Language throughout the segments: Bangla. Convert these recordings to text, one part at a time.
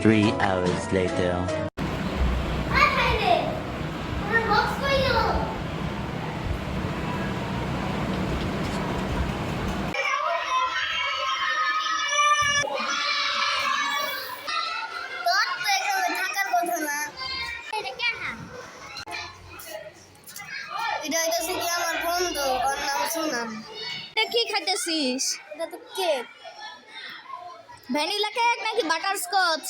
3 hours later. কি খাইতেছিস? এটা তো কেক। ভ্যানিলা কেক নাকি বাটারস্কচ?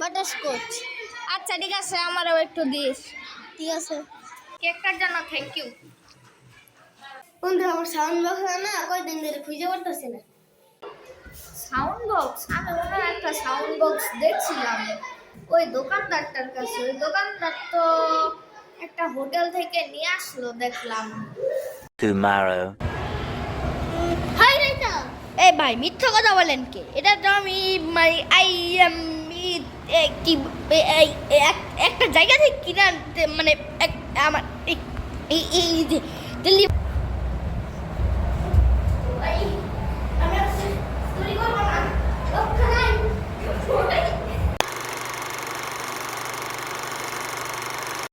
বাটারস্কচ। আচ্ছা ঠিক আছে, আমারও একটু দিস। ঠিক আছে কেকটার জন্য থ্যাংক ইউ। বন্ধু, আমার সাউন্ড বক্স না কয়দিন ধরে খুঁজে পারতেছি না। Sound box? আমি মনে হয় একটা সাউন্ড বক্স দেখছিলাম ওই দোকানদারটার কাছে। ওই দোকানদার তো একটা হোটেল থেকে নিয়ে আসলো দেখলাম। Tomorrow. হাই রেটা, এই ভাই মিথ্যা কথা বলেন কে? এটা তো আমি আই এম কি একটা জায়গা থেকে কিনা, মানে আমার এই দিল্লি